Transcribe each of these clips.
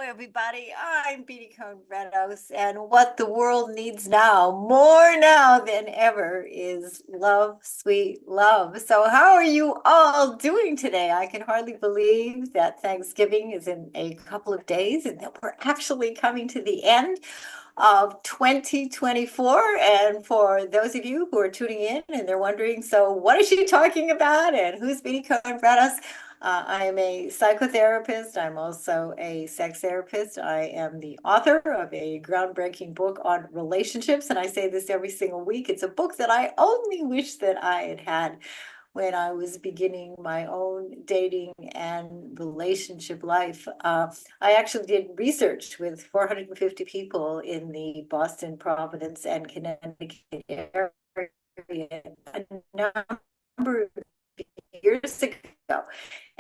everybody. I'm Beatty Redos, and what the world needs now, more now than ever, is love, sweet love. So, how are you all doing today? I can hardly believe that Thanksgiving is in a couple of days and that we're actually coming to the end of 2024. And for those of you who are tuning in and they're wondering, so what is she talking about? And who's Beatty Cohen-Bredos? I am a psychotherapist. I'm also a sex therapist. I am the author of a groundbreaking book on relationships. And I say this every single week. It's a book that I only wish that I had had when I was beginning my own dating and relationship life. I actually did research with 450 people in the Boston, Providence, and Connecticut area a number of years ago.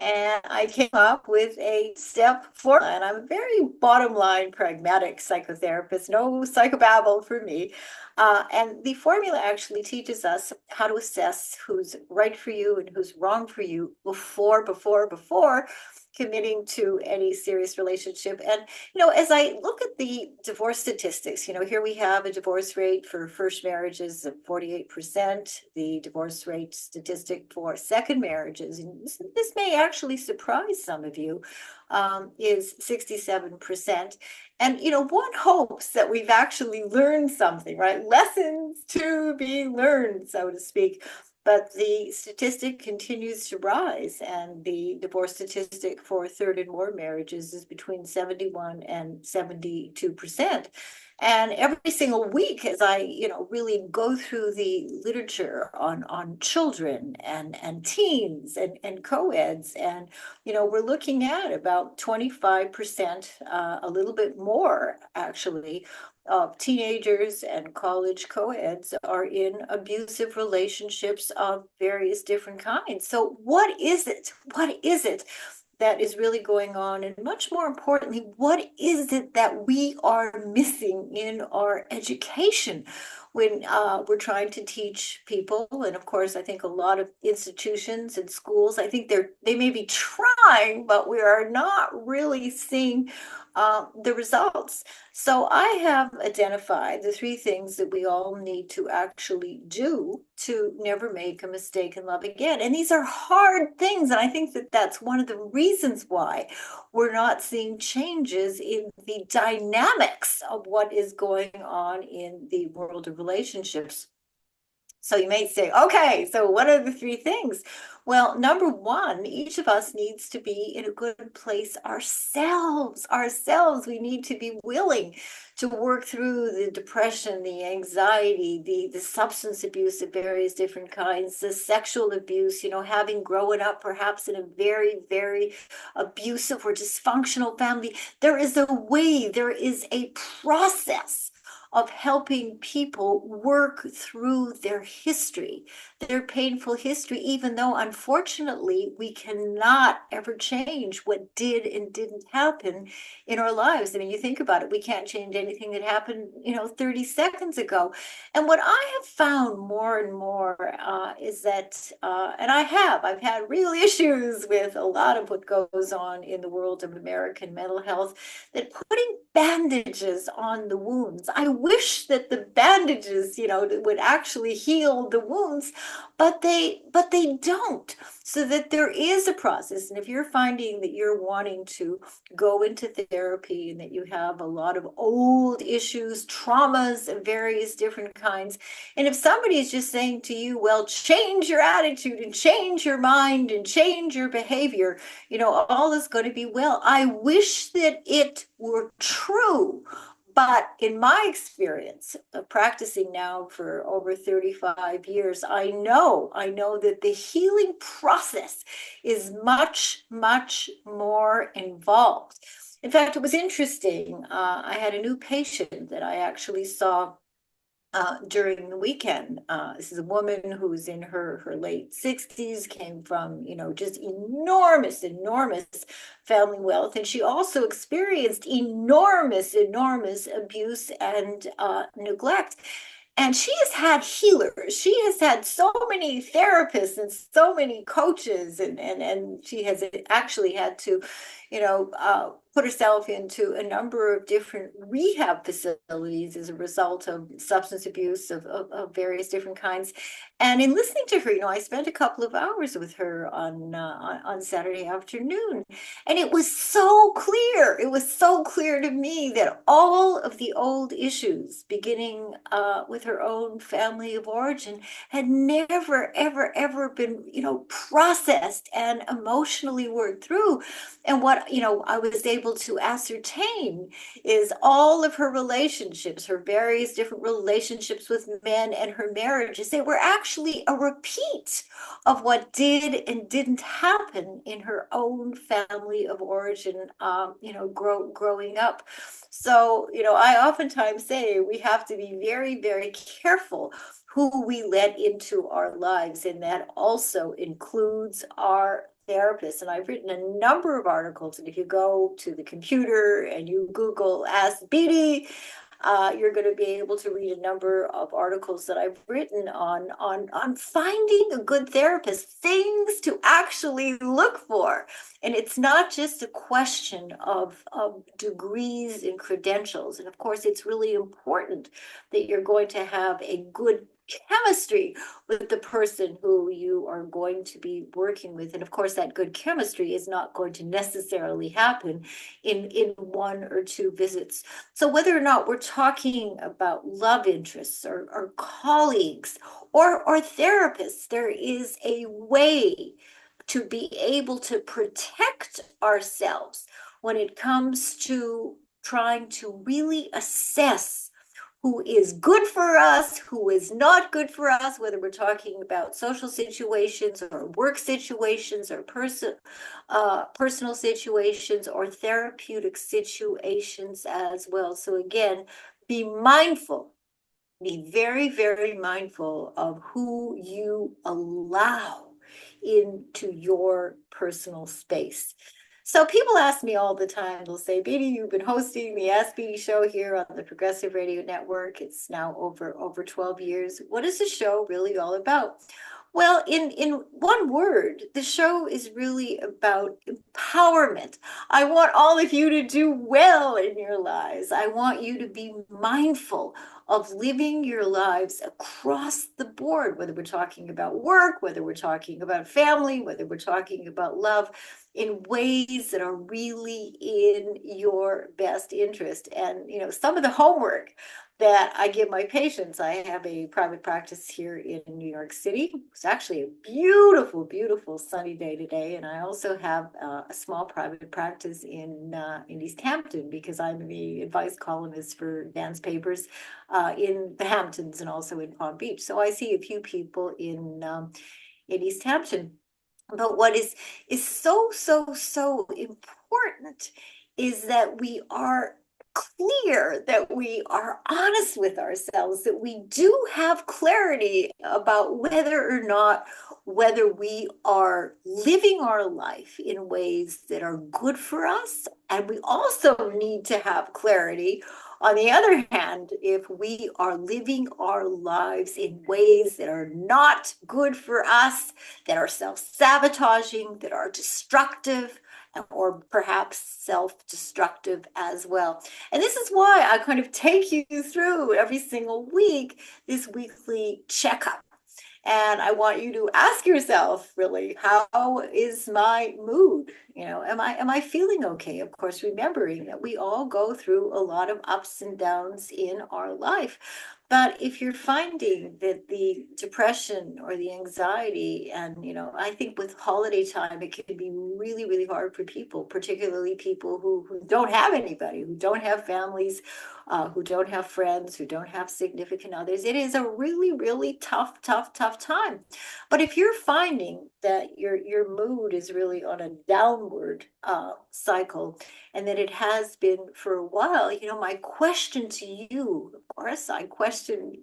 And I came up with a step formula. And I'm a very bottom line, pragmatic psychotherapist, no psychobabble for me. And the formula actually teaches us how to assess who's right for you and who's wrong for you before committing to any serious relationship. And, as I look at the divorce statistics, here we have a divorce rate for first marriages of 48%, the divorce rate statistic for second marriages, and this may actually surprise some of you, is 67%. And, one hopes that we've actually learned something, right? Lessons to be learned, so to speak. But the statistic continues to rise, and the divorce statistic for third and more marriages is between 71 and 72%. And every single week, as I, really go through the literature on children and teens and co-eds, and, we're looking at about 25%, a little bit more actually, of teenagers and college co-eds are in abusive relationships of various different kinds. So what is it? What is it that is really going on? And much more importantly, what is it that we are missing in our education when we're trying to teach people? And of course, I think a lot of institutions and schools, I think they may be trying, but we are not really seeing the results. So I have identified the three things that we all need to actually do to never make a mistake in love again. And these are hard things. And I think that that's one of the reasons why we're not seeing changes in the dynamics of what is going on in the world of relationships. So you may say, okay, so what are the three things? Well, number one, each of us needs to be in a good place ourselves. We need to be willing to work through the depression, the anxiety, the substance abuse of various different kinds, the sexual abuse, having grown up perhaps in a very, very abusive or dysfunctional family. There is a way, there is a process of helping people work through their history, their painful history, even though unfortunately we cannot ever change what did and didn't happen in our lives. I mean, you think about it, we can't change anything that happened, 30 seconds ago. And what I have found more and more is that, and I've had real issues with a lot of what goes on in the world of American mental health, that putting bandages on the wounds, I wish that the bandages, would actually heal the wounds, but they don't. So that there is a process. And if you're finding that you're wanting to go into therapy and that you have a lot of old issues, traumas of various different kinds, and if somebody is just saying to you, well, change your attitude and change your mind and change your behavior, all is going to be well. I wish that it were true. But in my experience of practicing now for over 35 years, I know that the healing process is much, much more involved. In fact, it was interesting. I had a new patient that I actually saw during the weekend. This is a woman who's in her late 60s, came from, just enormous family wealth. And she also experienced enormous abuse and neglect. And she has had healers. She has had so many therapists and so many coaches, and she has actually had to, put herself into a number of different rehab facilities as a result of substance abuse of various different kinds. And in listening to her, I spent a couple of hours with her on Saturday afternoon, and it was so clear. It was so clear to me that all of the old issues, beginning with her own family of origin, had never, ever, ever been, processed and emotionally worked through. And what, I was able to ascertain is all of her relationships, her various different relationships with men and her marriages, they were actually a repeat of what did and didn't happen in her own family of origin, growing up. So, I oftentimes say we have to be very, very careful who we let into our lives, and that also includes our therapists. And I've written a number of articles, and if you go to the computer and you Google Ask Beatty, you're going to be able to read a number of articles that I've written on finding a good therapist, things to actually look for. And it's not just a question of degrees and credentials. And of course, it's really important that you're going to have a good chemistry with the person who you are going to be working with. And of course, that good chemistry is not going to necessarily happen in one or two visits. So whether or not we're talking about love interests or colleagues or therapists, there is a way to be able to protect ourselves when it comes to trying to really assess who is good for us, who is not good for us, whether we're talking about social situations or work situations or personal situations or therapeutic situations as well. So again, be mindful, be very, very mindful of who you allow into your personal space. So people ask me all the time, they'll say, Beatty, you've been hosting the Ask Beatty show here on the Progressive Radio Network. It's now over 12 years. What is the show really all about? Well, in one word, the show is really about empowerment. I want all of you to do well in your lives. I want you to be mindful of living your lives across the board, whether we're talking about work, whether we're talking about family, whether we're talking about love, in ways that are really in your best interest. And, some of the homework that I give my patients. I have a private practice here in New York City. It's actually a beautiful, beautiful sunny day today. And I also have a small private practice in East Hampton, because I'm the advice columnist for Dan's papers in the Hamptons and also in Palm Beach. So I see a few people in East Hampton. But what is so, so, so important is that we are clear, that we are honest with ourselves, that we do have clarity about whether we are living our life in ways that are good for us. And we also need to have clarity, on the other hand, if we are living our lives in ways that are not good for us, that are self-sabotaging, that are destructive, or perhaps self-destructive as well. And this is why I kind of take you through every single week this weekly checkup. And I want you to ask yourself, really, how is my mood? Am I feeling okay? Of course, remembering that we all go through a lot of ups and downs in our life. But if you're finding that the depression or the anxiety, and I think with holiday time, it can be really, really hard for people, particularly people who don't have anybody, who don't have families, who don't have friends, who don't have significant others. It is a really, really tough, tough, tough time. But if you're finding that your mood is really on a downward cycle, and that it has been for a while, my question to you, of course, I question,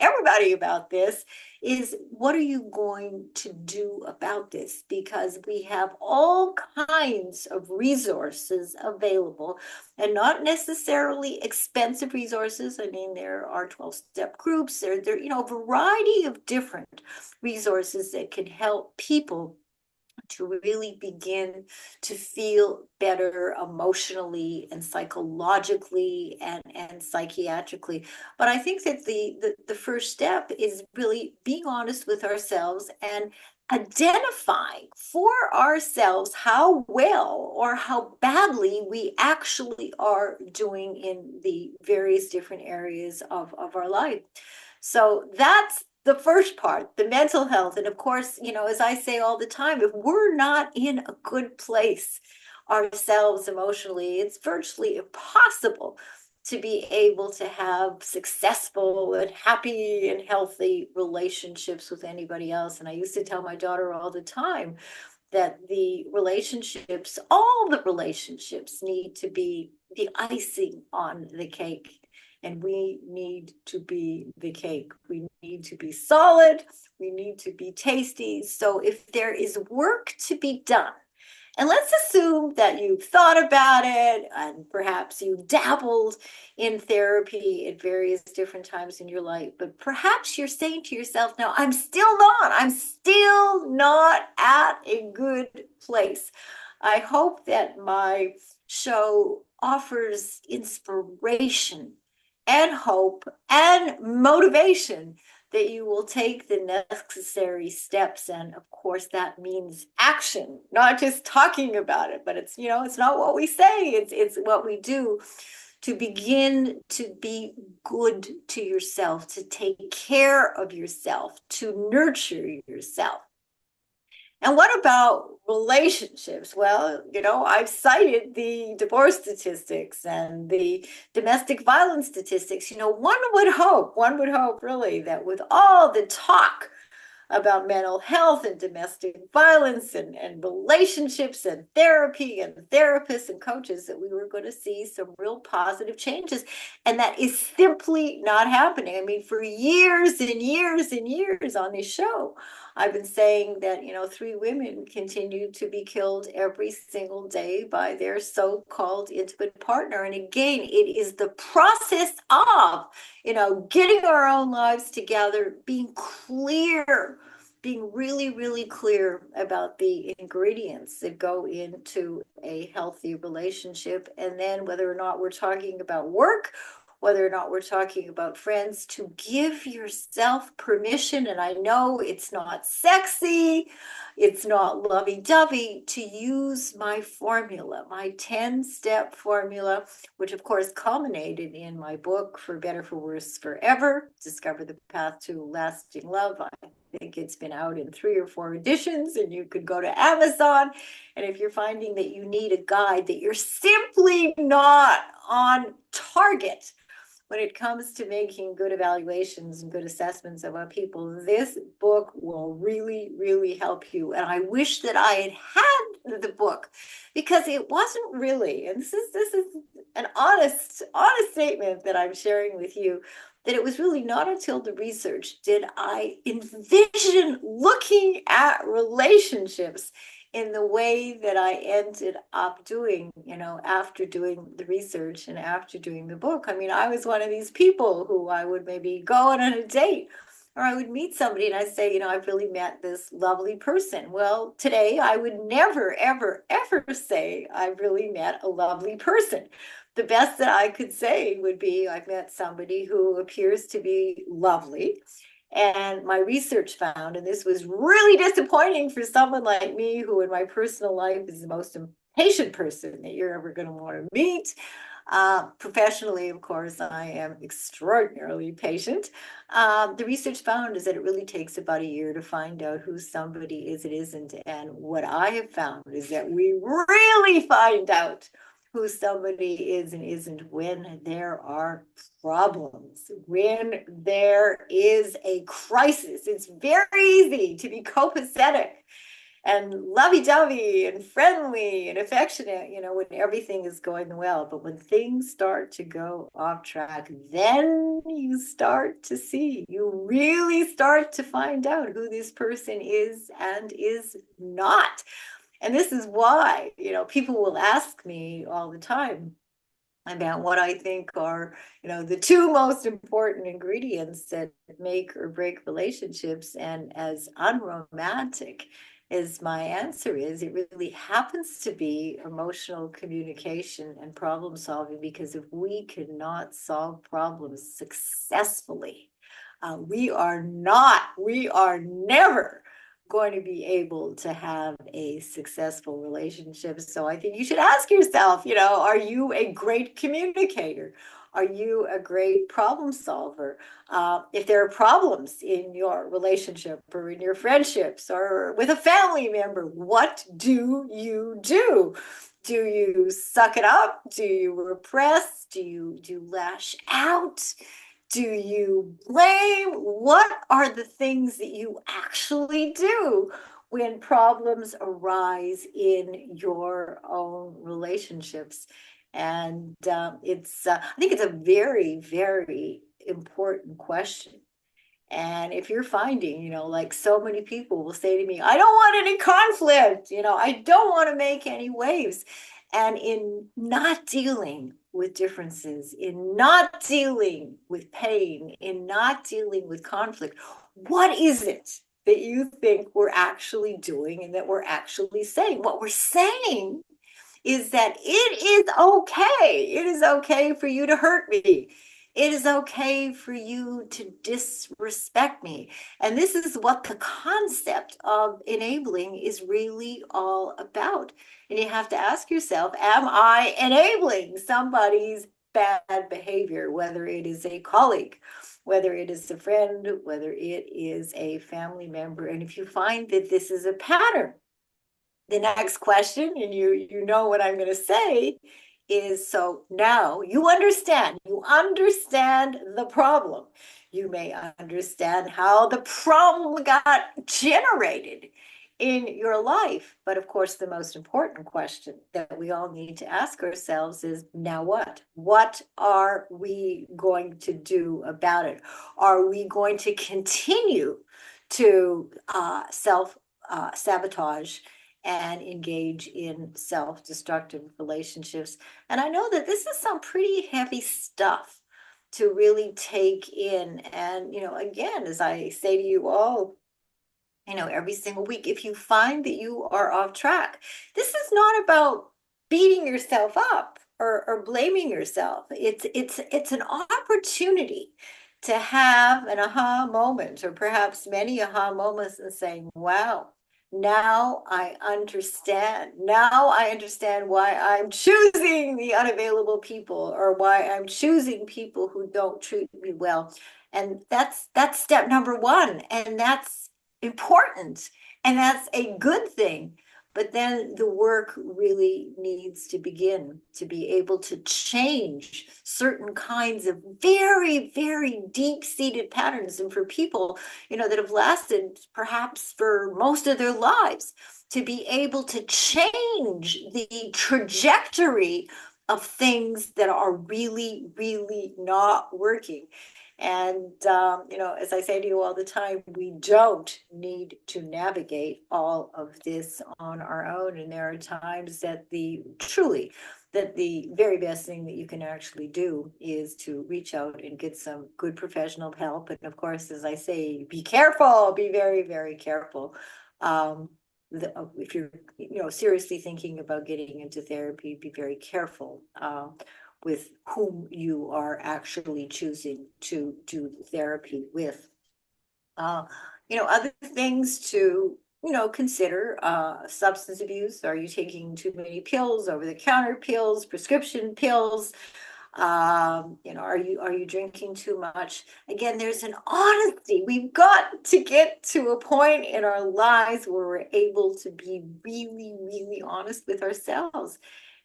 everybody about this, is what are you going to do about this? Because we have all kinds of resources available, and not necessarily expensive resources. I mean, there are 12-step groups, there, a variety of different resources that can help people to really begin to feel better emotionally and psychologically and psychiatrically. But I think that the first step is really being honest with ourselves and identify for ourselves how well or how badly we actually are doing in the various different areas of our life. So that's the first part, the mental health. And of course, as I say all the time, if we're not in a good place ourselves emotionally, it's virtually impossible to be able to have successful and happy and healthy relationships with anybody else. And I used to tell my daughter all the time that the relationships, all the relationships, need to be the icing on the cake. And we need to be the cake. We need to be solid. We need to be tasty. So if there is work to be done, and let's assume that you've thought about it and perhaps you dabbled in therapy at various different times in your life, but perhaps you're saying to yourself, no, I'm still not at a good place. I hope that my show offers inspiration and hope and motivation that you will take the necessary steps. And of course, that means action, not just talking about it, but it's not what we say, it's what we do to begin to be good to yourself, to take care of yourself, to nurture yourself. And what about relationships? Well, I've cited the divorce statistics and the domestic violence statistics. One would hope really that with all the talk about mental health and domestic violence and relationships and therapy and therapists and coaches, that we were going to see some real positive changes. And that is simply not happening. I mean, for years and years and years on this show, I've been saying that, 3 women continue to be killed every single day by their so-called intimate partner. And again, it is the process of, getting our own lives together, being clear, being really, really clear about the ingredients that go into a healthy relationship. And then whether or not we're talking about work, whether or not we're talking about friends, to give yourself permission. And I know it's not sexy, it's not lovey-dovey, to use my formula, my 10-step formula, which of course culminated in my book, For Better, For Worse, Forever, Discover the Path to Lasting Love. I think it's been out in 3 or 4 editions, and you could go to Amazon. And if you're finding that you need a guide, that you're simply not on target when it comes to making good evaluations and good assessments of our people, this book will really, really help you. And I wish that I had the book, because it wasn't really, and this is an honest statement that I'm sharing with you, that it was really not until the research did I envision looking at relationships in the way that I ended up doing, after doing the research and after doing the book. I mean, I was one of these people who I would maybe go on a date, or I would meet somebody and I'd say, I've really met this lovely person. Well, today I would never, ever, ever say I've really met a lovely person. The best that I could say would be I've met somebody who appears to be lovely. And my research found, and this was really disappointing for someone like me, who in my personal life is the most impatient person that you're ever going to want to meet. Professionally, of course, I am extraordinarily patient. The research found is that it really takes about a year to find out who somebody is and isn't. And what I have found is that we really find out who somebody is and isn't when there are problems, when there is a crisis. It's very easy to be copacetic and lovey-dovey and friendly and affectionate, when everything is going well. But when things start to go off track, then you really start to find out who this person is and is not. And this is why, people will ask me all the time about what I think are, the 2 most important ingredients that make or break relationships. And as unromantic is my answer is it really happens to be emotional communication and problem solving, because if we cannot solve problems successfully, we are never going to be able to have a successful relationship. So I think you should ask yourself, are you a great communicator? Are you a great problem solver? If there are problems in your relationship or in your friendships or with a family member, what do you do? Do you suck it up? Do you repress? Do you lash out? Do you blame? What are the things that you actually do when problems arise in your own relationships? And I think it's a very, very important question. And if you're finding, like so many people will say to me, I don't want any conflict, I don't want to make any waves. And in not dealing with differences, in not dealing with pain, in not dealing with conflict, what is it that you think we're actually doing and that we're actually saying? What we're saying is that it is okay. It is okay for you to hurt me. It is okay for you to disrespect me. And this is what the concept of enabling is really all about. And you have to ask yourself, am I enabling somebody's bad behavior, whether it is a colleague, whether it is a friend, whether it is a family member? And if you find that this is a pattern, the next question, and you know what I'm going to say, is so now you understand the problem. You may understand how the problem got generated in your life. But of course, the most important question that we all need to ask ourselves is, now what? What are we going to do about it? Are we going to continue to self sabotage and engage in self-destructive relationships? And I know that this is some pretty heavy stuff to really take in. And, again, as I say to you all, every single week, if you find that you are off track, this is not about beating yourself up or blaming yourself. It's an opportunity to have an aha moment, or perhaps many aha moments, and saying, wow, now I understand. Now I understand why I'm choosing the unavailable people, or why I'm choosing people who don't treat me well. And that's step number one. And that's important, and that's a good thing. But then the work really needs to begin to be able to change certain kinds of very, very deep-seated patterns. And for people, that have lasted perhaps for most of their lives, to be able to change the trajectory of things that are really, really not working. And, as I say to you all the time, we don't need to navigate all of this on our own. And there are times that the very best thing that you can actually do is to reach out and get some good professional help. And of course, as I say, be careful, be very, very careful. If you're, seriously thinking about getting into therapy, be very careful with whom you are actually choosing to do therapy with. Other things to, consider, substance abuse. Are you taking too many pills, over-the-counter pills, prescription pills? Are you drinking too much? Again, there's an honesty. We've got to get to a point in our lives where we're able to be really, really honest with ourselves.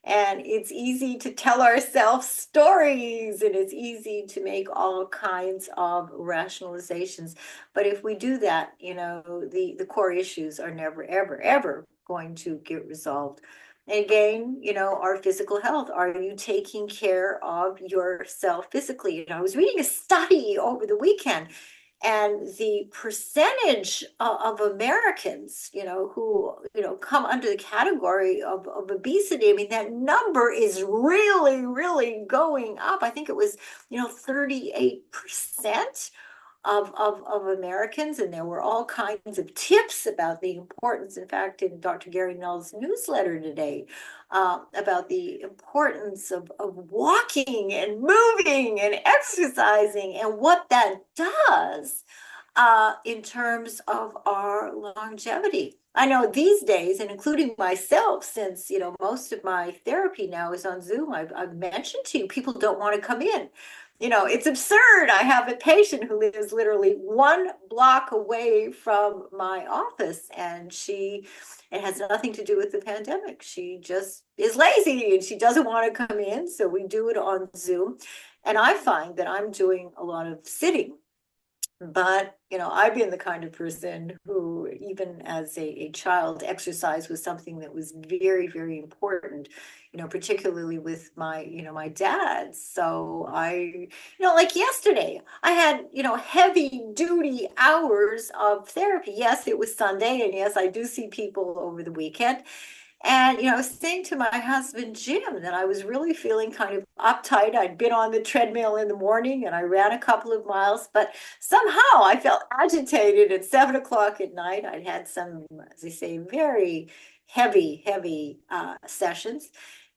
And it's easy to tell ourselves stories, and it's easy to make all kinds of rationalizations. But if we do that, the core issues are never, ever, ever going to get resolved. And again, our physical health. Are you taking care of yourself physically? I was reading a study over the weekend, and the percentage of Americans, who, come under the category of obesity, I mean, that number is really, really going up. I think it was, 38% of Americans, and there were all kinds of tips about the importance. In fact, in Dr. Gary Null's newsletter today, about the importance of walking and moving and exercising and what that does in terms of our longevity. I know these days, and including myself, since most of my therapy now is on Zoom, I've mentioned to you, people don't want to come in. It's absurd. I have a patient who lives literally 1 block away from my office, and it has nothing to do with the pandemic. She just is lazy and she doesn't want to come in, so we do it on Zoom. And I find that I'm doing a lot of sitting. But, I've been the kind of person who, even as a child, exercise was something that was very, very important, particularly with my dad. So like yesterday, I had, heavy duty hours of therapy. Yes, it was Sunday, and yes, I do see people over the weekend. And, I was saying to my husband, Jim, that I was really feeling kind of uptight. I'd been on the treadmill in the morning and I ran a couple of miles, but somehow I felt agitated at 7 o'clock at night. I'd had some, as I say, very heavy sessions.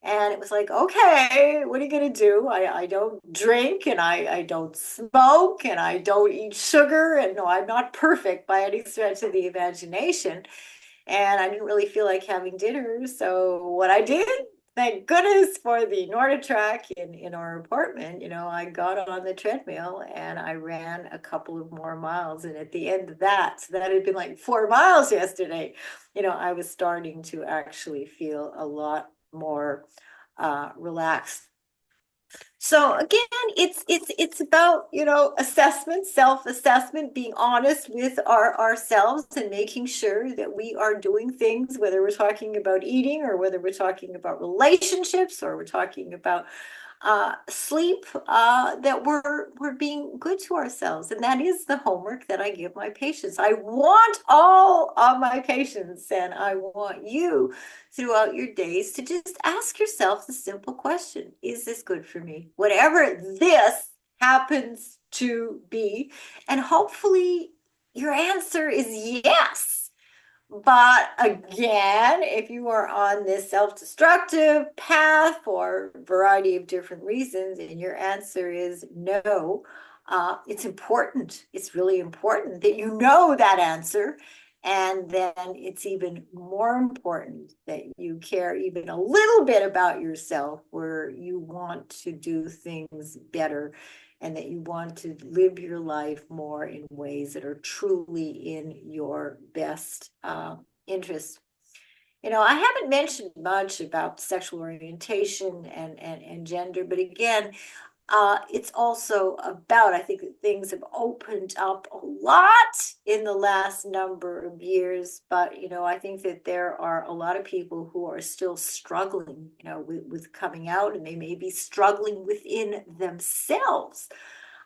And it was like, okay, what are you going to do? I don't drink, and I don't smoke, and I don't eat sugar. And no, I'm not perfect by any stretch of the imagination. And I didn't really feel like having dinner. So what I did, thank goodness for the NordicTrack in our apartment, I got on the treadmill and I ran a couple of more miles. And at the end of that, so that had been like 4 miles yesterday, I was starting to actually feel a lot more relaxed. So again, it's about, assessment, self-assessment, being honest with ourselves and making sure that we are doing things, whether we're talking about eating or whether we're talking about relationships or we're talking about sleep, that we're being good to ourselves. And that is the homework that I give my patients. I want all of my patients, and I want you throughout your days to just ask yourself the simple question: is this good for me? Whatever this happens to be. And hopefully your answer is yes. But again, if you are on this self-destructive path for a variety of different reasons and your answer is no, it's important. It's really important that you know that answer. And then it's even more important that you care even a little bit about yourself, where you want to do things better and that you want to live your life more in ways that are truly in your best interest. I haven't mentioned much about sexual orientation and gender, but again, it's also about, I think that things have opened up a lot in the last number of years, but, I think that there are a lot of people who are still struggling, with coming out, and they may be struggling within themselves.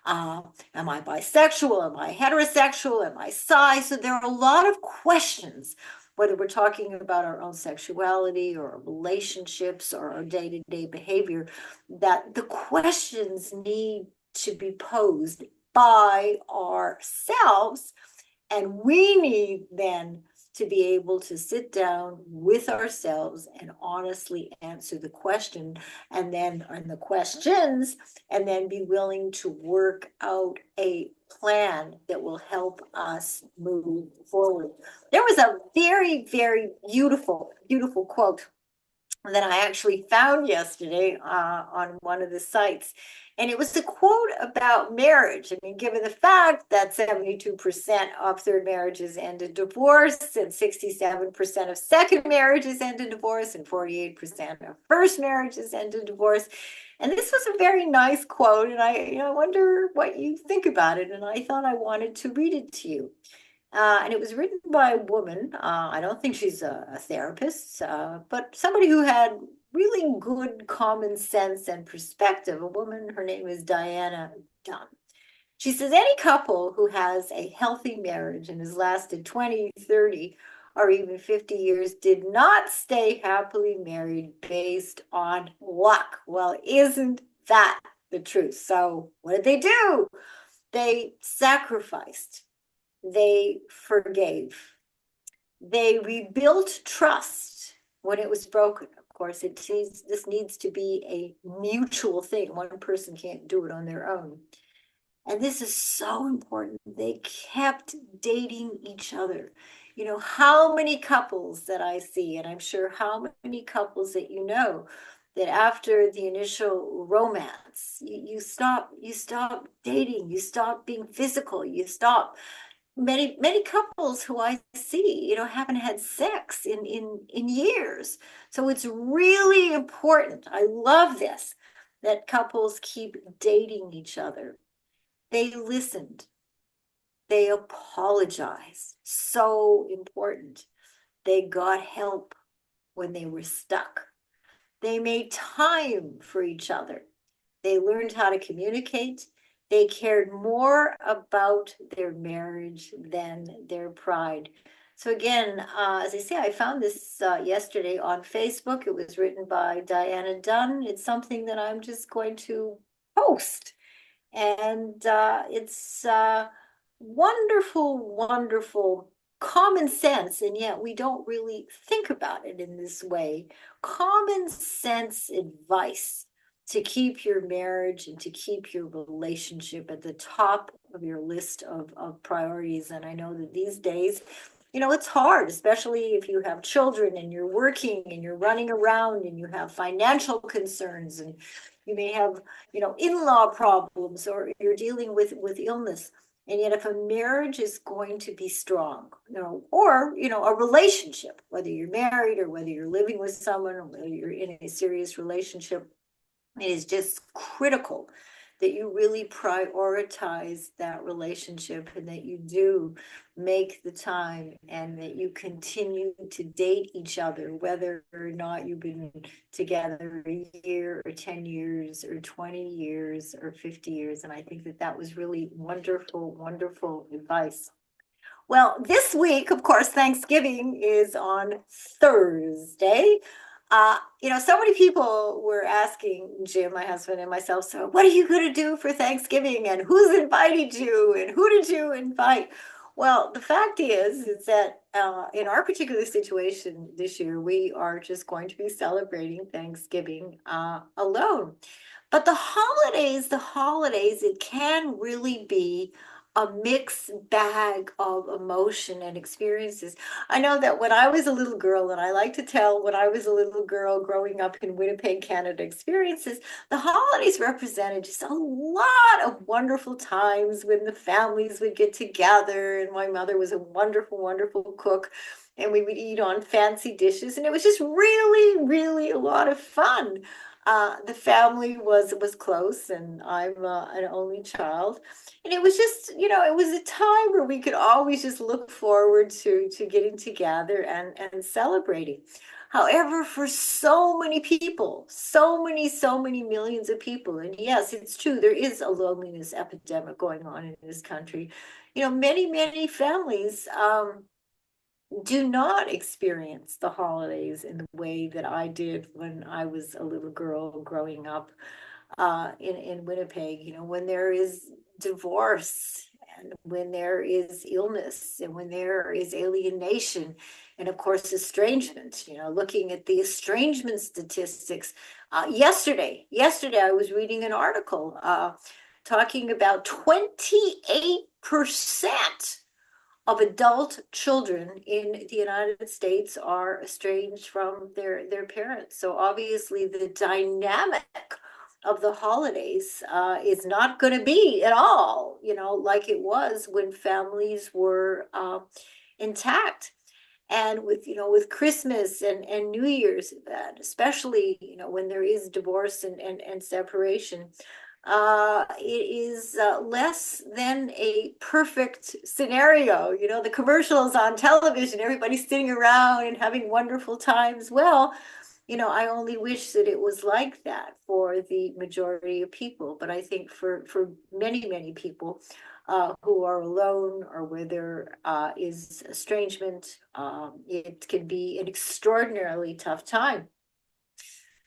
Am I bisexual? Am I heterosexual? Am I bi? So there are a lot of questions, whether we're talking about our own sexuality or our relationships or our day-to-day behavior, that the questions need to be posed by ourselves. And we need then to be able to sit down with ourselves and honestly answer the question and the questions, and then be willing to work out a plan that will help us move forward. There was a very, very beautiful, beautiful quote that I actually found yesterday on one of the sites. And it was a quote about marriage. I mean, given the fact that 72% of third marriages end in divorce, and 67% of second marriages end in divorce, and 48% of first marriages end in divorce. And this was a very nice quote. And I wonder what you think about it. And I thought I wanted to read it to you. And it was written by a woman. I don't think she's a therapist, but somebody who had really good common sense and perspective. A woman, her name is Diana Dunn. She says any couple who has a healthy marriage and has lasted 20, 30, or even 50 years did not stay happily married based on luck. Well, isn't that the truth? So what did they do? They sacrificed, they forgave, they rebuilt trust when it was broken. Of course, this needs to be a mutual thing. One person can't do it on their own. And this is so important. They kept dating each other. You know, how many couples that I see, and I'm sure how many couples that you know, that after the initial romance, you stop dating, you stop being physical, you stop. Many couples who I see, you know, haven't had sex in years. So it's really important. I love this, that couples keep dating each other. They listened. They apologized. So important. They got help when they were stuck. They made time for each other. They learned how to communicate. They cared more about their marriage than their pride. So again, as I say, I found this yesterday on Facebook. It was written by Diana Dunn. It's something that I'm just going to post. And it's wonderful, wonderful common sense. And yet we don't really think about it in this way. Common sense advice to keep your marriage and to keep your relationship at the top of your list of priorities. And I know that these days, you know, it's hard, especially if you have children and you're working and you're running around and you have financial concerns and you may have, you know, in-law problems, or you're dealing with illness. And yet if a marriage is going to be strong, you know, or, you know, a relationship, whether you're married or whether you're living with someone or whether you're in a serious relationship, it is just critical that you really prioritize that relationship and that you do make the time and that you continue to date each other, whether or not you've been together a year or 10 years or 20 years or 50 years. And I think that that was really wonderful, wonderful advice. Well, this week, of course, Thanksgiving is on Thursday. You know, so many people were asking Jim, my husband, and myself, so what are you going to do for Thanksgiving? And who's invited you? And who did you invite? Well, the fact is that in our particular situation this year, we are just going to be celebrating Thanksgiving alone. But the holidays, it can really be a mixed bag of emotion and experiences. I know that when I was a little girl, and I like to tell when I was a little girl growing up in Winnipeg, Canada experiences, the holidays represented just a lot of wonderful times when the families would get together, and my mother was a wonderful, wonderful cook, and we would eat on fancy dishes, and it was just really, really a lot of fun. The family was close, and I'm an only child. And it was just, you know, it was a time where we could always just look forward to getting together and celebrating. However, for so many people, so many millions of people, and yes, it's true, there is a loneliness epidemic going on in this country. You know, many families do not experience the holidays in the way that I did when I was a little girl growing up in Winnipeg. You know, when there is divorce and when there is illness and when there is alienation and of course estrangement, you know, looking at the estrangement statistics. Yesterday I was reading an article talking about 28% of adult children in the United States are estranged from their parents. So obviously the dynamic of the holidays is not going to be at all, you know, like it was when families were intact. And with, you know, with Christmas and New Year's, especially, you know, when there is divorce and separation, it is less than a perfect scenario. You know, the commercials on television, everybody's sitting around and having wonderful times. Well, you know, I only wish that it was like that for the majority of people. But I think for many people who are alone or where there is estrangement, it can be an extraordinarily tough time.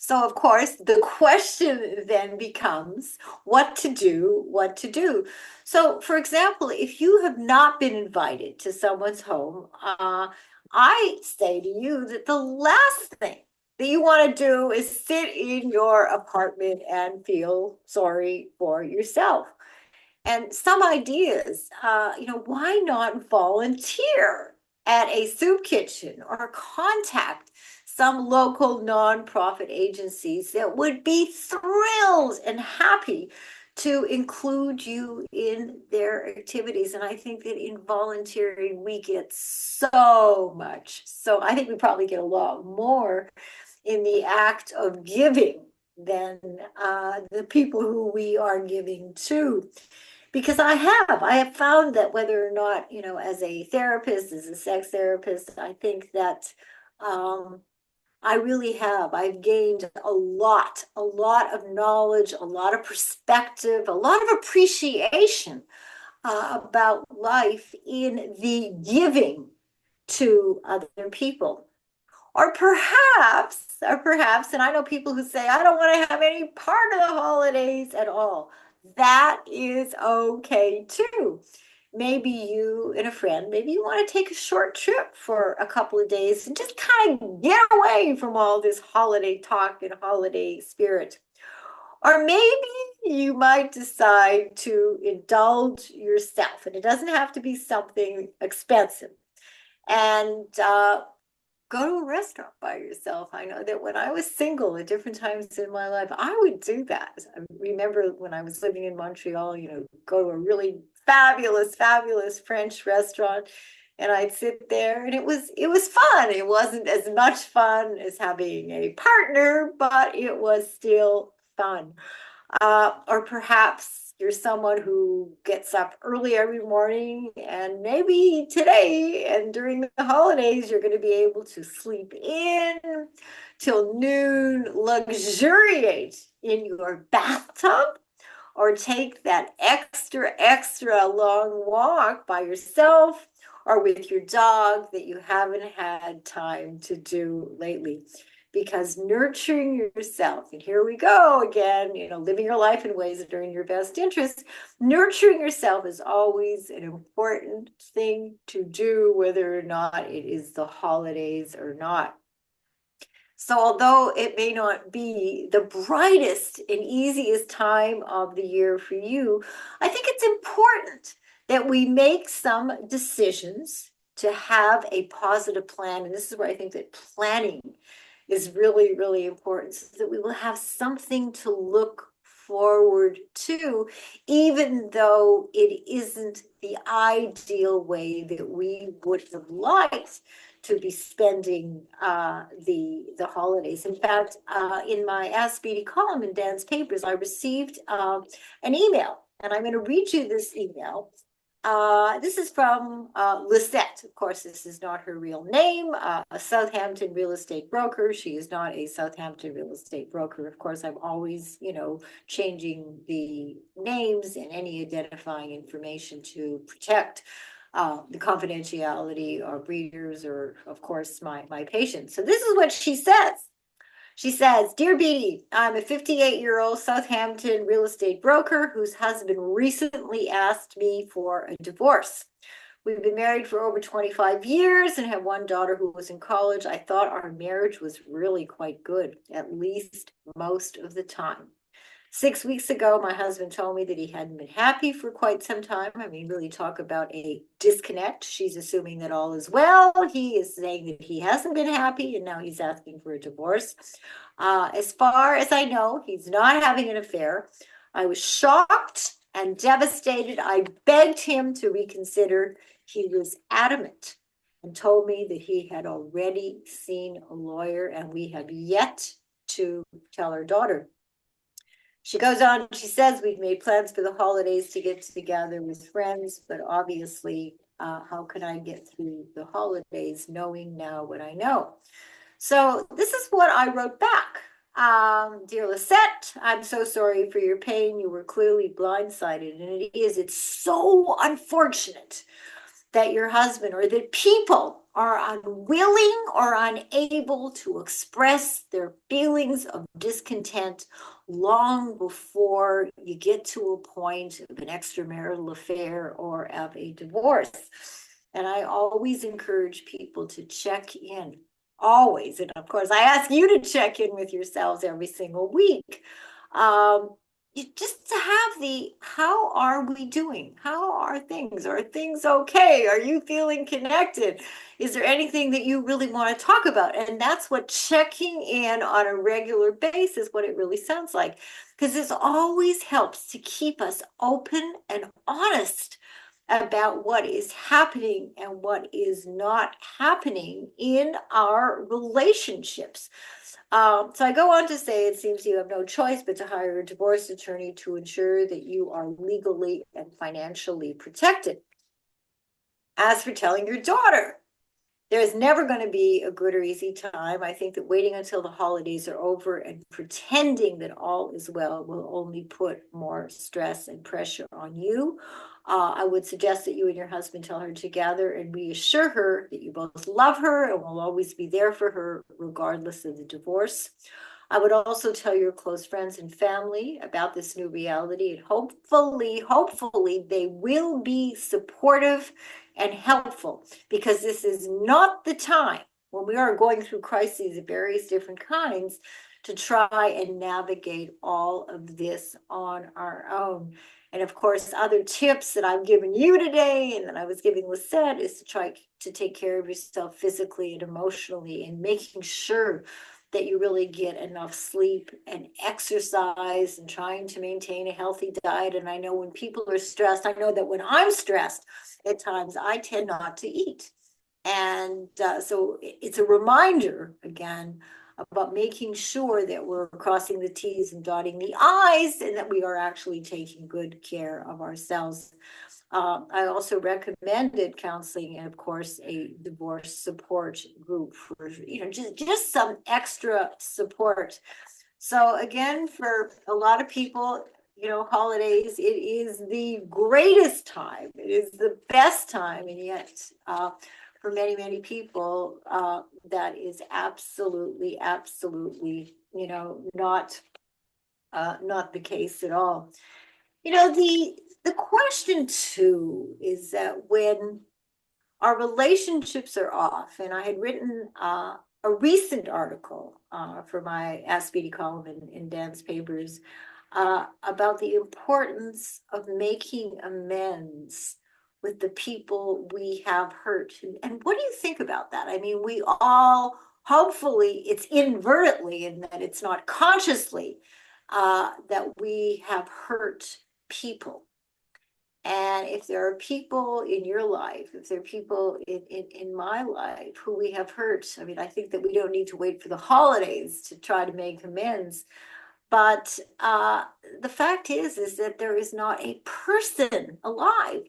So, of course, the question then becomes what to do, what to do. So, for example, if you have not been invited to someone's home, I say to you that the last thing that you want to do is sit in your apartment and feel sorry for yourself. And some ideas, why not volunteer at a soup kitchen or contact some local nonprofit agencies that would be thrilled and happy to include you in their activities. And I think that in volunteering, we get so much. So I think we probably get a lot more in the act of giving than the people who we are giving to. Because I have found that whether or not, as a therapist, as a sex therapist, I think that um, I really have. I've gained a lot of knowledge, a lot of perspective, a lot of appreciation about life in the giving to other people. Or perhaps, and I know people who say, I don't want to have any part of the holidays at all. That is okay too. Maybe you and a friend, maybe you want to take a short trip for a couple of days and just kind of get away from all this holiday talk and holiday spirit. Or maybe you might decide to indulge yourself, and it doesn't have to be something expensive. And go to a restaurant by yourself. I know that when I was single at different times in my life, I would do that. I remember when I was living in Montreal, go to a really fabulous, fabulous French restaurant and I'd sit there and it was fun. It wasn't as much fun as having a partner, but it was still fun. Or perhaps you're someone who gets up early every morning, and maybe today and during the holidays, you're going to be able to sleep in till noon, luxuriate in your bathtub, or take that extra, extra long walk by yourself or with your dog that you haven't had time to do lately. Because nurturing yourself, and here we go again, living your life in ways that are in your best interest, nurturing yourself is always an important thing to do, whether or not it is the holidays or not. So although it may not be the brightest and easiest time of the year for you, I think it's important that we make some decisions to have a positive plan. And this is where I think that planning is really, really important, so that we will have something to look forward to, even though it isn't the ideal way that we would have liked to be spending the holidays. In fact, in my Ask Beatty column in Dan's papers, I received an email, and I'm going to read you this email. This is from Lisette. Of course, this is not her real name, a Southampton real estate broker. She is not a Southampton real estate broker. Of course, I'm always, changing the names and any identifying information to protect the confidentiality of readers or, of course, my patients. So this is what she says. She says, Dear Beatty, I'm a 58-year-old Southampton real estate broker whose husband recently asked me for a divorce. We've been married for over 25 years and have one daughter who was in college. I thought our marriage was really quite good, at least most of the time. 6 weeks ago, my husband told me that he hadn't been happy for quite some time. I mean, really talk about a disconnect. She's assuming that all is well. He is saying that he hasn't been happy and now he's asking for a divorce. As far as I know, he's not having an affair. I was shocked and devastated. I begged him to reconsider. He was adamant and told me that he had already seen a lawyer and we have yet to tell our daughter. She goes on, she says, we've made plans for the holidays to get together with friends, but obviously, how can I get through the holidays knowing now what I know? So this is what I wrote back. Dear Lisette, I'm so sorry for your pain. You were clearly blindsided, and it's so unfortunate that your husband or that people are unwilling or unable to express their feelings of discontent long before you get to a point of an extramarital affair or of a divorce. And I always encourage people to check in, always. And of course, I ask you to check in with yourselves every single week. Um, just to have how are we doing? How are things? Are things okay? Are you feeling connected? Is there anything that you really want to talk about? And that's what checking in on a regular basis, what it really sounds like. Because this always helps to keep us open and honest about what is happening and what is not happening in our relationships. So I go on to say, it seems you have no choice but to hire a divorce attorney to ensure that you are legally and financially protected. As for telling your daughter, there is never going to be a good or easy time. I think that waiting until the holidays are over and pretending that all is well will only put more stress and pressure on you. I would suggest that you and your husband tell her together and reassure her that you both love her and will always be there for her regardless of the divorce. I would also tell your close friends and family about this new reality, and hopefully they will be supportive and helpful, because this is not the time when we are going through crises of various different kinds to try and navigate all of this on our own. And of course, other tips that I've given you today and that I was giving Lisette is to try to take care of yourself physically and emotionally, and making sure that you really get enough sleep and exercise and trying to maintain a healthy diet. And I know when people are stressed, I know that when I'm stressed, at times I tend not to eat. And so it's a reminder, again, about making sure that we're crossing the T's and dotting the I's, and that we are actually taking good care of ourselves. I also recommended counseling and, of course, a divorce support group for, just some extra support. So again, for a lot of people, holidays, it is the greatest time. It is the best time. And yet, for many, many people, that is absolutely, not the case at all. The question too is that when our relationships are off, and I had written a recent article for my Ask Beatty column in Dan's papers about the importance of making amends with the people we have hurt. And what do you think about that? I mean, we all, hopefully it's inadvertently, and that it's not consciously, that we have hurt people. And if there are people in your life, if there are people in my life who we have hurt, I mean, I think that we don't need to wait for the holidays to try to make amends. But the fact is that there is not a person alive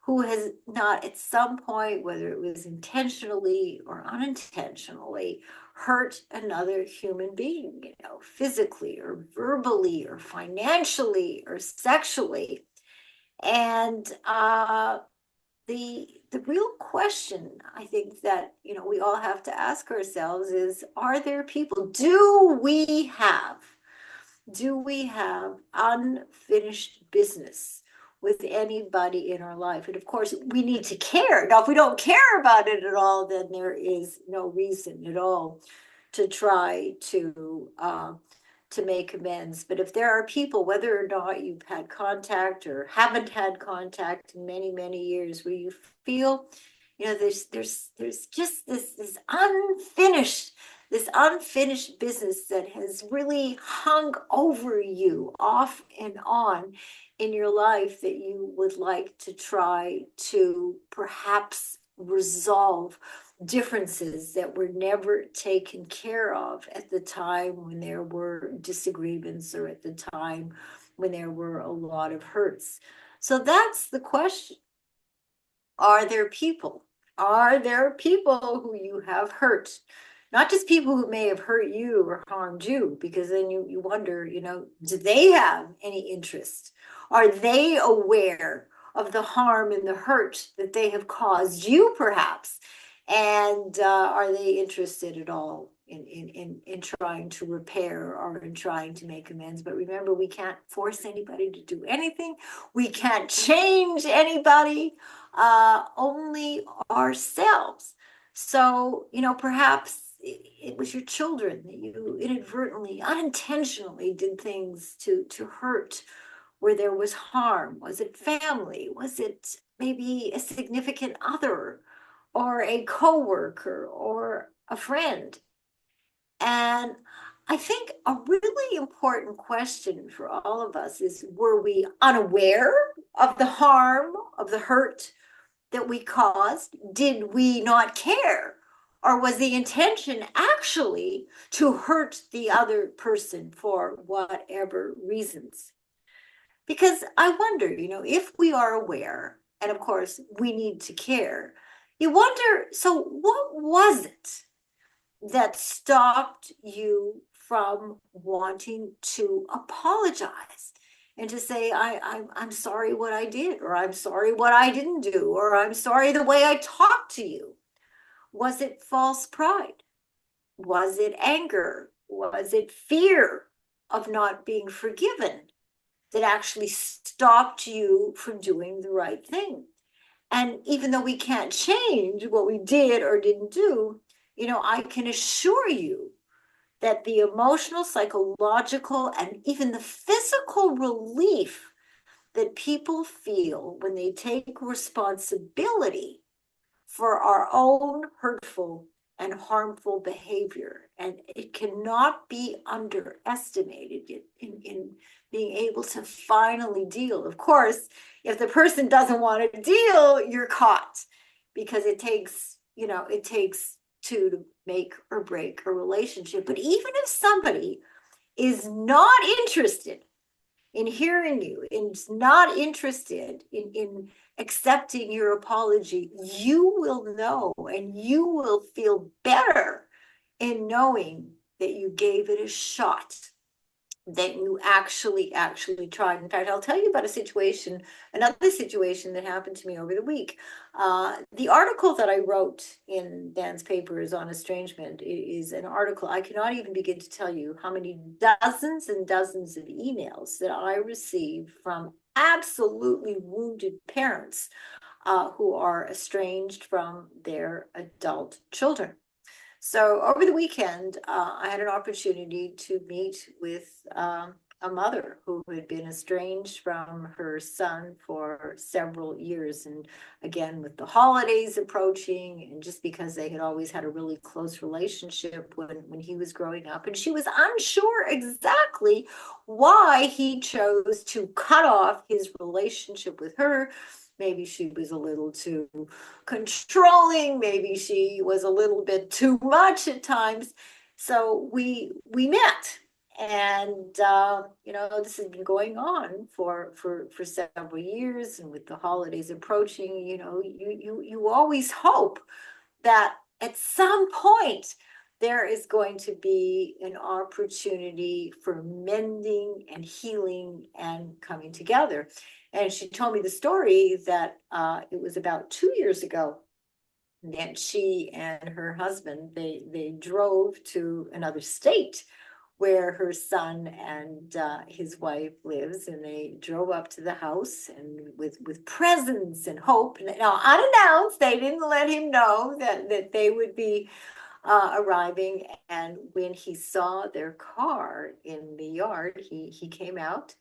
who has not at some point, whether it was intentionally or unintentionally, hurt another human being, physically or verbally or financially or sexually. And the real question, I think, that we all have to ask ourselves is: are there people? Do we have unfinished business with anybody in our life? And of course, we need to care. Now, if we don't care about it at all, then there is no reason at all to try to make amends. But if there are people, whether or not you've had contact or haven't had contact in many, many years, where you feel, there's just this unfinished business that has really hung over you off and on in your life, that you would like to try to perhaps resolve differences that were never taken care of at the time when there were disagreements, or at the time when there were a lot of hurts. So that's the question. Are there people who you have hurt? Not just people who may have hurt you or harmed you, because then you wonder, do they have any interest? Are they aware of the harm and the hurt that they have caused you, perhaps? And are they interested at all in trying to repair or in trying to make amends? But remember, we can't force anybody to do anything. We can't change anybody, only ourselves. So, perhaps it was your children that you inadvertently, unintentionally did things to hurt where there was harm. Was it family? Was it maybe a significant other or a coworker or a friend? And I think a really important question for all of us is, were we unaware of the harm, of the hurt that we caused? Did we not care? Or was the intention actually to hurt the other person for whatever reasons? Because I wonder, if we are aware, and of course we need to care, you wonder, so what was it that stopped you from wanting to apologize and to say, I'm sorry what I did, or I'm sorry what I didn't do, or I'm sorry the way I talked to you? Was it false pride? Was it anger? Was it fear of not being forgiven that actually stopped you from doing the right thing? And even though we can't change what we did or didn't do, I can assure you that the emotional, psychological, and even the physical relief that people feel when they take responsibility for our own hurtful and harmful behavior. And it cannot be underestimated in being able to finally deal. Of course, if the person doesn't want to deal, you're caught, because it takes two to make or break a relationship. But even if somebody is not interested in hearing you and not interested in accepting your apology, you will know and you will feel better in knowing that you gave it a shot, that you actually tried. In fact, I'll tell you about another situation that happened to me over the week. The article that I wrote in Dan's papers on estrangement is an article. I cannot even begin to tell you how many dozens and dozens of emails that I received from absolutely wounded parents who are estranged from their adult children. So over the weekend, I had an opportunity to meet with a mother who had been estranged from her son for several years. And again, with the holidays approaching, and just because they had always had a really close relationship when he was growing up, and she was unsure exactly why he chose to cut off his relationship with her. Maybe she was a little too controlling, maybe she was a little bit too much at times. So we met, and this has been going on for several years, and with the holidays approaching, you always hope that at some point there is going to be an opportunity for mending and healing and coming together. And she told me the story that it was about 2 years ago that she and her husband, they drove to another state where her son and his wife lives, and they drove up to the house and with presents and hope. Now, unannounced, they didn't let him know that they would be arriving. And when he saw their car in the yard, he came out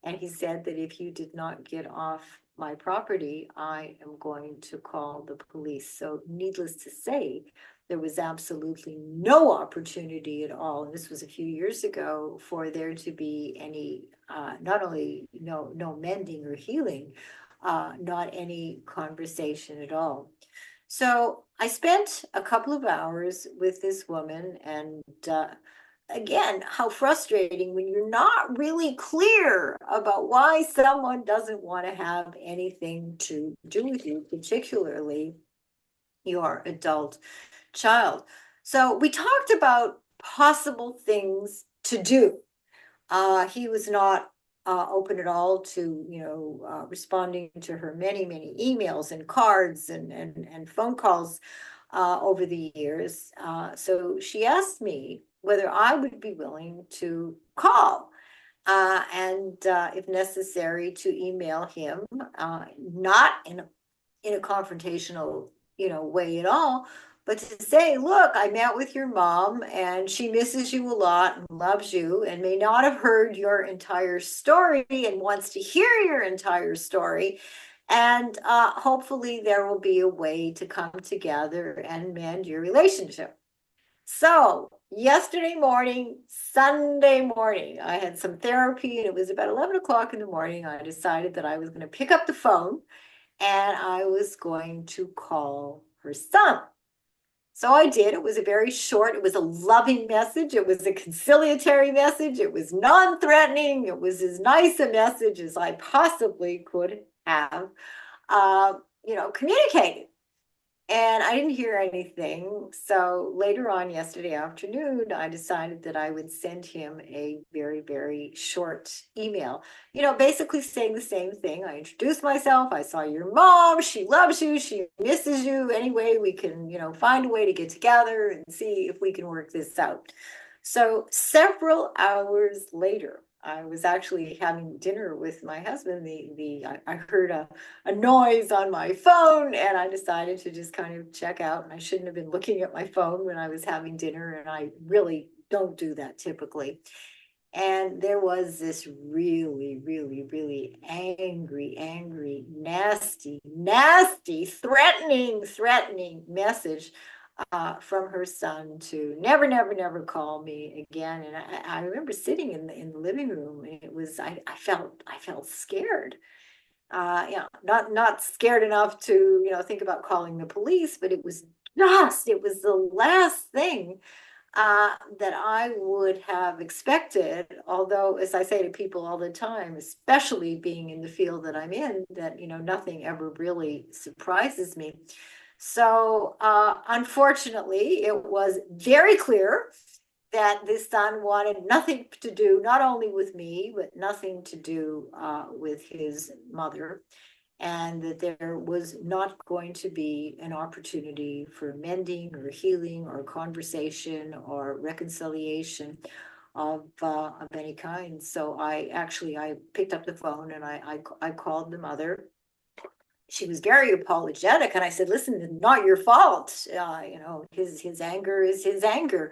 and he said that, if you did not get off my property, I am going to call the police. So needless to say, there was absolutely no opportunity at all, and this was a few years ago, for there to be any, not only no mending or healing, not any conversation at all. So I spent a couple of hours with this woman, and again, how frustrating when you're not really clear about why someone doesn't want to have anything to do with you, particularly your adult child. So we talked about possible things to do. He was not open at all to, responding to her many, many emails and cards and phone calls. over the years. So she asked me whether I would be willing to call and if necessary, to email him, not in a confrontational, way at all, but to say, look, I met with your mom and she misses you a lot and loves you and may not have heard your entire story and wants to hear your entire story. And hopefully there will be a way to come together and mend your relationship. So yesterday morning, Sunday morning, I had some therapy and it was about 11 o'clock in the morning. I decided that I was going to pick up the phone and I was going to call her son. So I did. It was a very short, it was a loving message. It was a conciliatory message. It was non-threatening. It was as nice a message as I possibly could have, communicated. And I didn't hear anything. So later on yesterday afternoon, I decided that I would send him a very, very short email, basically saying the same thing. I introduced myself. I saw your mom. She loves you. She misses you. Anyway, we can, find a way to get together and see if we can work this out. So several hours later, I was actually having dinner with my husband. I heard a noise on my phone and I decided to just kind of check out. And I shouldn't have been looking at my phone when I was having dinner. And I really don't do that typically. And there was this really, really, really angry, nasty, threatening message from her son to never call me again. And I remember sitting in the living room. And it was I felt scared. Not scared enough to think about calling the police, but it was the last thing that I would have expected. Although, as I say to people all the time, especially being in the field that I'm in, that nothing ever really surprises me. So unfortunately, it was very clear that this son wanted nothing to do, not only with me, but nothing to do with his mother, and that there was not going to be an opportunity for mending or healing or conversation or reconciliation of any kind. So I picked up the phone and I called the mother. She was very apologetic, and I said, listen, it's not your fault. His anger is his anger.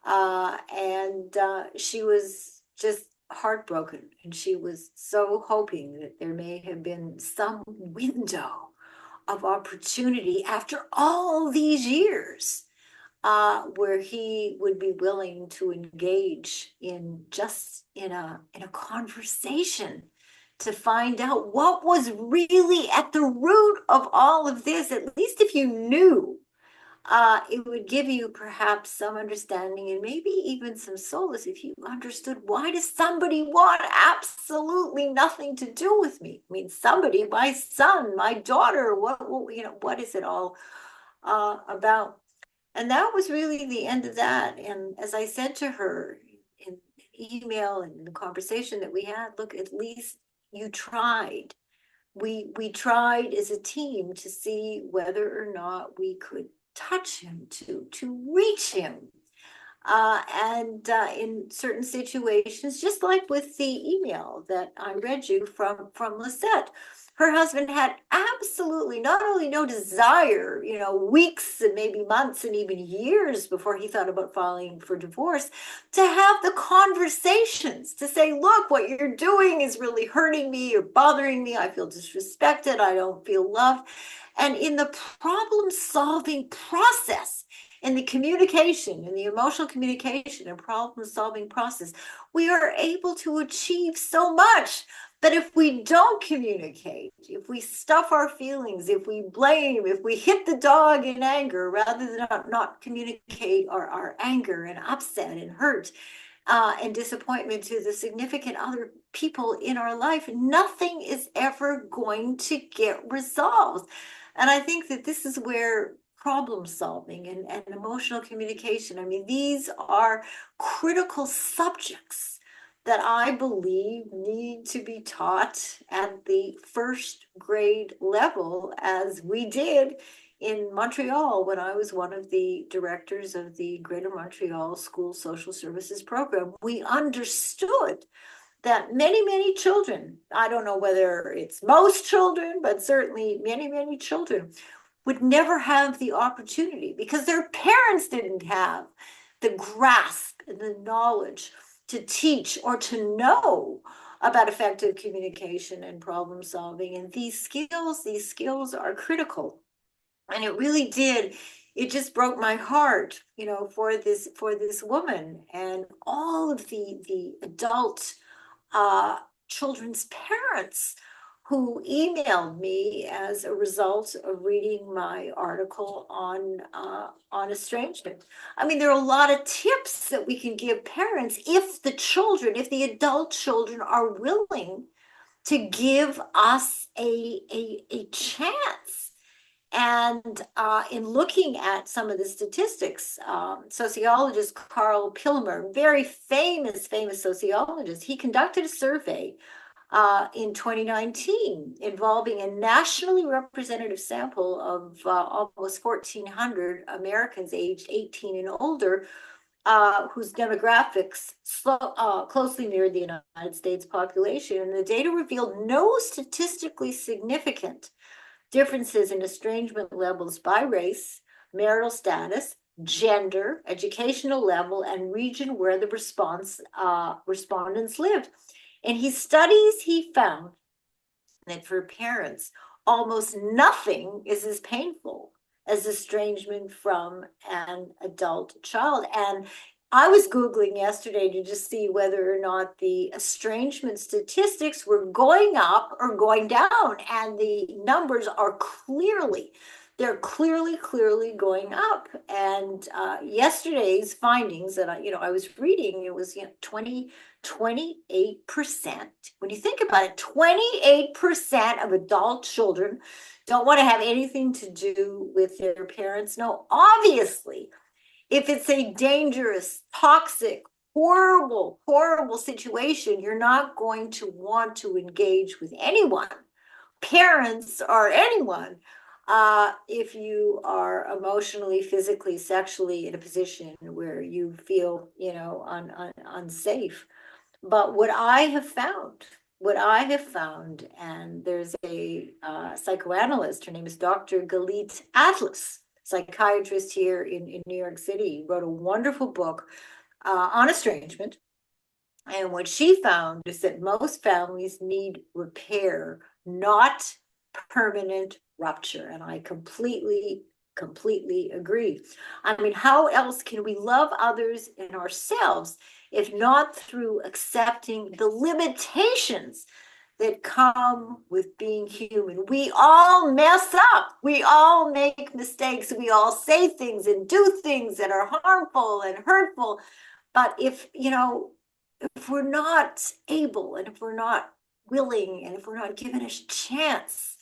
And she was just heartbroken, and she was so hoping that there may have been some window of opportunity after all these years, where he would be willing to engage in a conversation to find out what was really at the root of all of this. At least if you knew, it would give you perhaps some understanding and maybe even some solace if you understood, why does somebody want absolutely nothing to do with me? I mean, somebody, my son, my daughter, what is it all about? And that was really the end of that. And as I said to her in email and in the conversation that we had, look, at least you tried. We tried as a team to see whether or not we could touch him, to reach him. And in certain situations, just like with the email that I read you from Lisette, her husband had absolutely not only no desire, weeks and maybe months and even years before he thought about filing for divorce, to have the conversations, to say, look, what you're doing is really hurting me, you're bothering me, I feel disrespected, I don't feel loved. And in the problem-solving process, in the communication, in the emotional communication and problem-solving process, we are able to achieve so much. But if we don't communicate, if we stuff our feelings, if we blame, if we hit the dog in anger rather than not communicate our anger and upset and hurt and disappointment to the significant other people in our life, nothing is ever going to get resolved. And I think that this is where problem solving and emotional communication, I mean, these are critical subjects that I believe need to be taught at the first grade level, as we did in Montreal when I was one of the directors of the Greater Montreal School Social Services Program. We understood that many, many children, I don't know whether it's most children, but certainly many, many children would never have the opportunity because their parents didn't have the grasp and the knowledge to teach or to know about effective communication and problem solving. And these skills are critical. And it really did. It just broke my heart, for this woman and all of the adult uh, children's parents who emailed me as a result of reading my article on estrangement. I mean, there are a lot of tips that we can give parents if the adult children are willing to give us a chance. And in looking at some of the statistics, sociologist Carl Pilmer, very famous sociologist, he conducted a survey in 2019 involving a nationally representative sample of almost 1,400 Americans aged 18 and older, whose demographics closely mirrored the United States population. And the data revealed no statistically significant differences in estrangement levels by race, marital status, gender, educational level, and region where the respondents lived. In his studies, he found that for parents, almost nothing is as painful as estrangement from an adult child. And I was Googling yesterday to just see whether or not the estrangement statistics were going up or going down. And the numbers are they're clearly going up. And yesterday's findings that I was reading, it was 28%. When you think about it, 28% of adult children don't want to have anything to do with their parents. No, obviously, if it's a dangerous, toxic, horrible situation, you're not going to want to engage with anyone, parents or anyone, if you are emotionally, physically, sexually in a position where you feel, unsafe. But what I have found, and there's a psychoanalyst, her name is Dr. Galit Atlas, psychiatrist here in New York City, wrote a wonderful book on estrangement. And what she found is that most families need repair, not permanent rupture. And I completely agree. I mean, how else can we love others and ourselves if not through accepting the limitations that come with being human? We all mess up. We all make mistakes. We all say things and do things that are harmful and hurtful. But if we're not able, and if we're not willing, and if we're not given a chance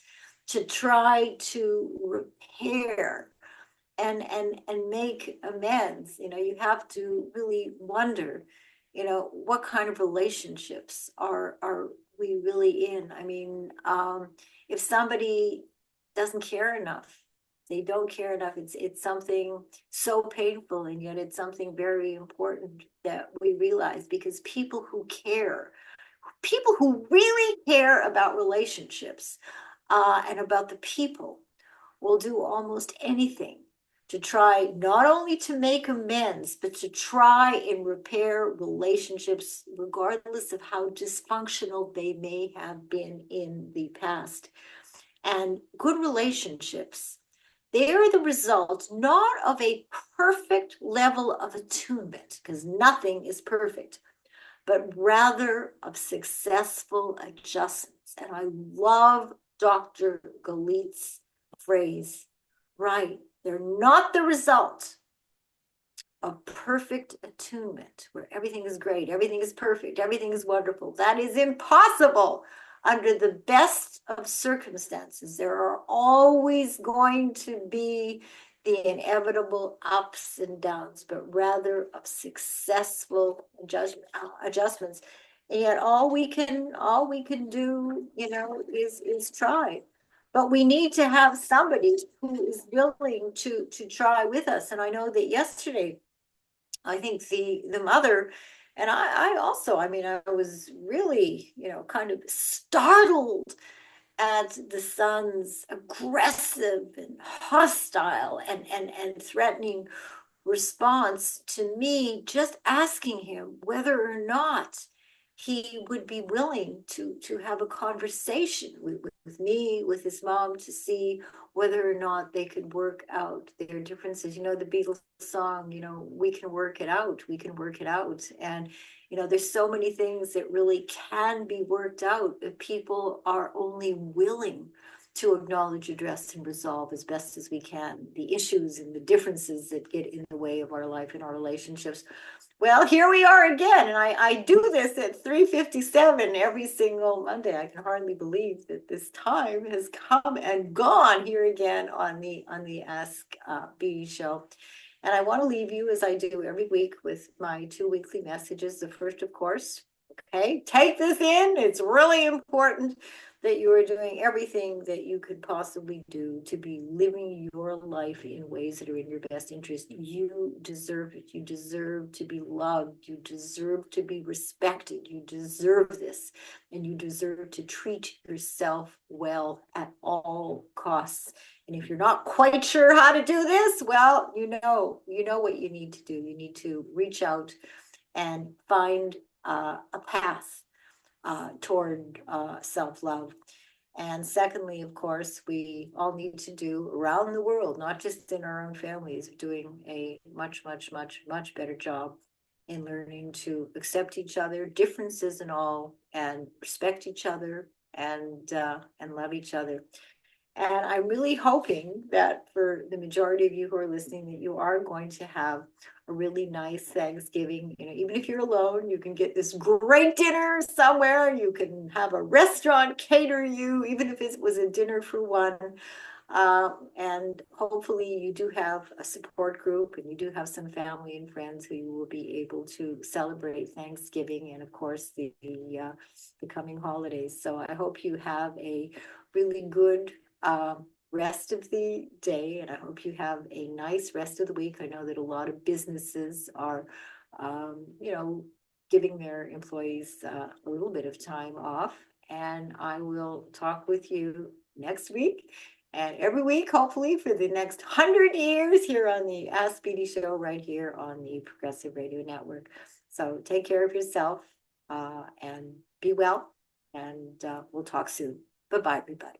to try to repair and make amends, you have to really wonder, what kind of relationships are we really in? I mean, if somebody doesn't care enough, they don't care enough. It's something so painful, and yet it's something very important that we realize, because people who really care about relationships and about the people will do almost anything to try not only to make amends, but to try and repair relationships, regardless of how dysfunctional they may have been in the past. And good relationships, they are the result not of a perfect level of attunement, because nothing is perfect, but rather of successful adjustments. And I love Dr. Galit's phrase, right? They're not the result of perfect attunement, where everything is great, everything is perfect, everything is wonderful. That is impossible under the best of circumstances. There are always going to be the inevitable ups and downs, but rather of successful adjustments. And yet all we can do, is try. but we need to have somebody who is willing to try with us. And I know that yesterday, I think the mother and I also, I mean, I was really, kind of startled at the son's aggressive and hostile and threatening response to me, just asking him whether or not he would be willing to have a conversation with me, with his mom, to see whether or not they could work out their differences. The Beatles song, we can work it out, we can work it out. And there's so many things that really can be worked out if people are only willing to acknowledge, address, and resolve as best as we can the issues and the differences that get in the way of our life and our relationships. Well, here we are again, and I do this at 3:57 every single Monday. I can hardly believe that this time has come and gone here again on the Ask Beatty show. And I want to leave you, as I do every week, with my two weekly messages. The first, of course, okay, take this in. It's really important that you are doing everything that you could possibly do to be living your life in ways that are in your best interest. You deserve it. You deserve to be loved. You deserve to be respected. You deserve this. And you deserve to treat yourself well at all costs. And if you're not quite sure how to do this, well, you know what you need to do. You need to reach out and find a path toward self-love. And secondly, of course, we all need to do around the world, not just in our own families, doing a much, much, much, much better job in learning to accept each other, differences and all, and respect each other and love each other. And I'm really hoping that for the majority of you who are listening, that you are going to have a really nice Thanksgiving. Even if you're alone, you can get this great dinner somewhere. You can have a restaurant cater you, even if it was a dinner for one. And hopefully you do have a support group and you do have some family and friends who you will be able to celebrate Thanksgiving and, of course, the coming holidays. So I hope you have a really good rest of the day, and I hope you have a nice rest of the week. I know that a lot of businesses are, giving their employees a little bit of time off, and I will talk with you next week and every week, hopefully, for the next 100 years here on the Ask Beatty show, right here on the Progressive Radio Network. So take care of yourself and be well, and we'll talk soon. Bye-bye, everybody.